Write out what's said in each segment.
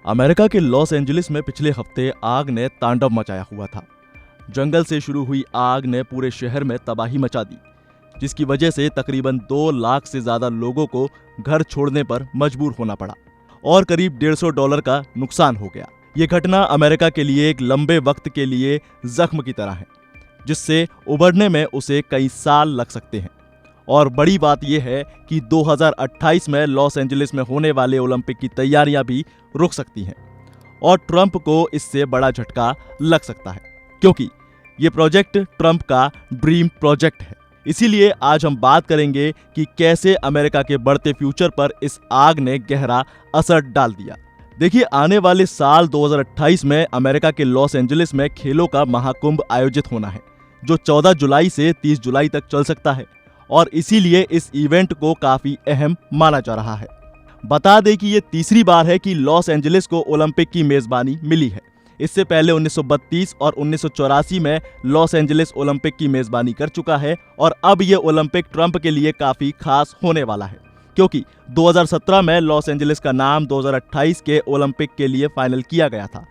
America के Los Angeles में पिछले हफ्ते आग ने तांडव मचाया हुआ था। जंगल से शुरू हुई आग ने पूरे शहर में तबाही मचा दी, जिसकी वजह से तकरीबन 2 लाख से ज्यादा लोगों को घर छोड़ने पर मजबूर होना पड़ा और करीब $150 का नुकसान हो गया। ये घटना अमेरिका के लिए एक लंबे वक्त के लिए जख्म की तरह है, जिससे उबरने में उसे कई साल लग सकते हैं। और बड़ी बात यह है कि 2028 में लॉस एंजलिस में होने वाले ओलंपिक की तैयारियां भी रुक सकती हैं और ट्रंप को इससे बड़ा झटका लग सकता है, क्योंकि ये प्रोजेक्ट ट्रंप का ड्रीम प्रोजेक्ट है। इसीलिए आज हम बात करेंगे कि कैसे अमेरिका के बढ़ते फ्यूचर पर इस आग ने गहरा असर डाल दिया। देखिए, आने वाले साल 2028 में अमेरिका के लॉस एंजलिस में खेलों का महाकुंभ आयोजित होना है, जो 14 जुलाई से 30 जुलाई तक चल सकता है और इसीलिए इस इवेंट को काफी अहम माना जा रहा है। बता दें कि ये तीसरी बार है कि लॉस एंजलिस को ओलंपिक की मेजबानी मिली है। इससे पहले 1932 और 1984 में लॉस एंजलिस ओलंपिक की मेजबानी कर चुका है और अब ये ओलंपिक ट्रंप के लिए काफी खास होने वाला है, क्योंकि 2017 में लॉस एंजलिस का नाम 2028 के ओलंपिक के लिए फाइनल किया गया था।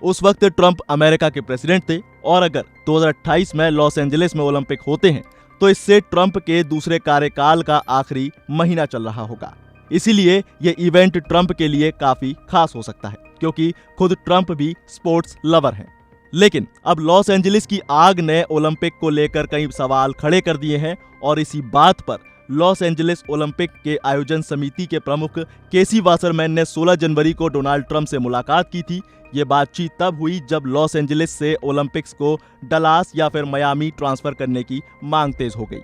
उस वक्त ट्रंप अमेरिका के प्रेसिडेंट थे और अगर 2028 में लॉस एंजलिस में ओलंपिक होते हैं तो इससे ट्रंप के दूसरे कार्यकाल का आखिरी महीना चल रहा होगा। इसीलिए ये इवेंट ट्रंप के लिए काफी खास हो सकता है, क्योंकि खुद ट्रंप भी स्पोर्ट्स लवर हैं। लेकिन अब लॉस एंजलिस की आग ने ओलंपिक को लेकर कई सवाल खड़े कर दिए हैं और इसी बात पर लॉस एंजलिस ओलंपिक के आयोजन समिति के प्रमुख केसी वासरमैन ने 16 जनवरी को डोनाल्ड ट्रंप से मुलाकात की थी। ये बातचीत तब हुई जब लॉस एंजलिस से ओलंपिक्स को डलास या फिर मियामी ट्रांसफर करने की मांग तेज हो गई।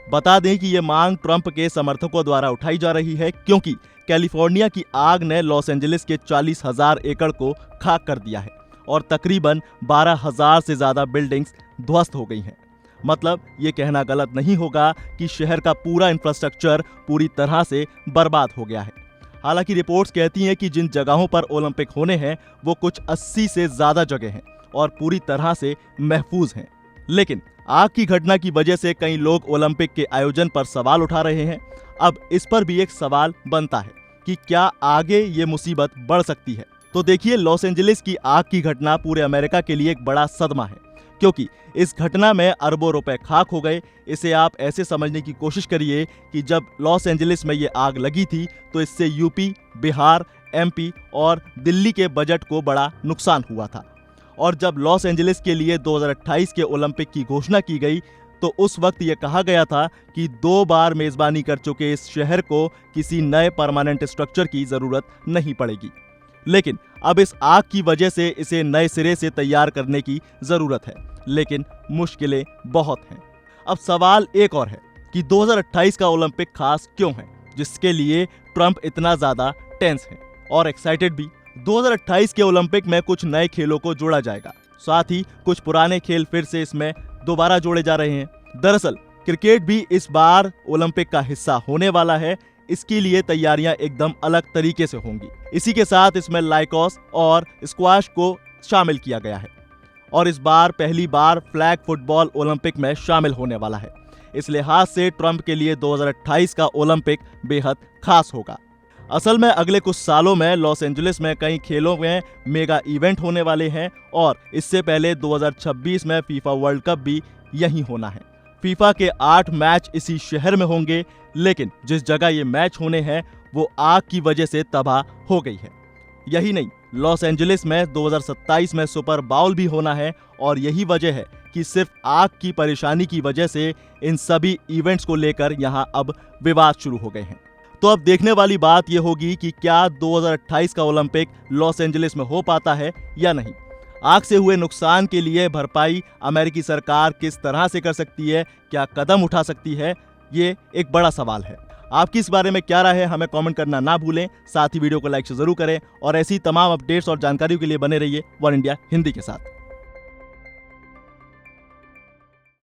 बता दें कि ये मांग ट्रंप के समर्थकों द्वारा उठाई जा रही है, क्योंकि कैलिफोर्निया की आग ने लॉस एंजलिस के 40,000 एकड़ को खाक कर दिया है और तकरीबन 12,000 से ज्यादा बिल्डिंग्स ध्वस्त हो गई हैं। मतलब ये कहना गलत नहीं होगा कि शहर का पूरा इंफ्रास्ट्रक्चर पूरी तरह से बर्बाद हो गया है। हालांकि रिपोर्ट्स कहती हैं कि जिन जगहों पर ओलंपिक होने हैं वो कुछ 80 से ज्यादा जगह हैं और पूरी तरह से महफूज हैं। लेकिन आग की घटना की वजह से कई लोग ओलंपिक के आयोजन पर सवाल उठा रहे हैं। अब इस पर भी एक सवाल बनता है कि क्या आगे ये मुसीबत बढ़ सकती है। तो देखिए, लॉस एंजलिस की आग की घटना पूरे अमेरिका के लिए एक बड़ा सदमा है, क्योंकि इस घटना में अरबों रुपए खाक हो गए। इसे आप ऐसे समझने की कोशिश करिए कि जब लॉस एंजलिस में ये आग लगी थी तो इससे यूपी, बिहार, एमपी और दिल्ली के बजट को बड़ा नुकसान हुआ था। और जब लॉस एंजलिस के लिए 2028 के ओलंपिक की घोषणा की गई तो उस वक्त ये कहा गया था कि 2 बार मेजबानी कर चुके इस शहर को किसी नए परमानेंट स्ट्रक्चर की जरूरत नहीं पड़ेगी। लेकिन अब इस आग की वजह से इसे नए सिरे से तैयार करने की जरूरत है, लेकिन मुश्किलें बहुत हैं। अब सवाल एक और है कि 2028 का ओलंपिक खास क्यों है, जिसके लिए ट्रंप इतना ज्यादा टेंस है और एक्साइटेड भी। 2028 के ओलंपिक में कुछ नए खेलों को जोड़ा जाएगा, साथ ही कुछ पुराने खेल फिर से इसमें दोबारा जोड़े जा रहे हैं। दरअसल क्रिकेट भी इस बार ओलंपिक का हिस्सा होने वाला है। इसके लिए तैयारियां एकदम अलग तरीके से होंगी। इसी के साथ इसमें लाइक्रॉस और स्क्वैश को शामिल किया गया है और इस बार पहली बार फ्लैग फुटबॉल ओलंपिक में शामिल होने वाला है। इस लिहाज से ट्रंप के लिए 2028 का ओलंपिक बेहद खास होगा। असल में अगले कुछ सालों में लॉस एंजलिस में कई खेलों में मेगा इवेंट होने वाले हैं और इससे पहले 2026 में फीफा वर्ल्ड कप भी यहीं होना है। फीफा के 8 मैच इसी शहर में होंगे, लेकिन जिस जगह ये मैच होने हैं वो आग की वजह से तबाह हो गई है। यही नहीं, लॉस एंजलिस में 2027 में सुपर बाउल भी होना है और यही वजह है कि सिर्फ आग की परेशानी की वजह से इन सभी इवेंट्स को लेकर यहां अब विवाद शुरू हो गए हैं। तो अब देखने वाली बात यह होगी कि क्या 2028 का ओलंपिक लॉस एंजलिस में हो पाता है या नहीं। आग से हुए नुकसान के लिए भरपाई अमेरिकी सरकार किस तरह से कर सकती है, क्या कदम उठा सकती है, ये एक बड़ा सवाल है। आपकी इस बारे में क्या राय है, हमें कमेंट करना ना भूलें। साथ ही वीडियो को लाइक जरूर करें और ऐसी तमाम अपडेट्स और जानकारियों के लिए बने रहिए वन इंडिया हिंदी के साथ।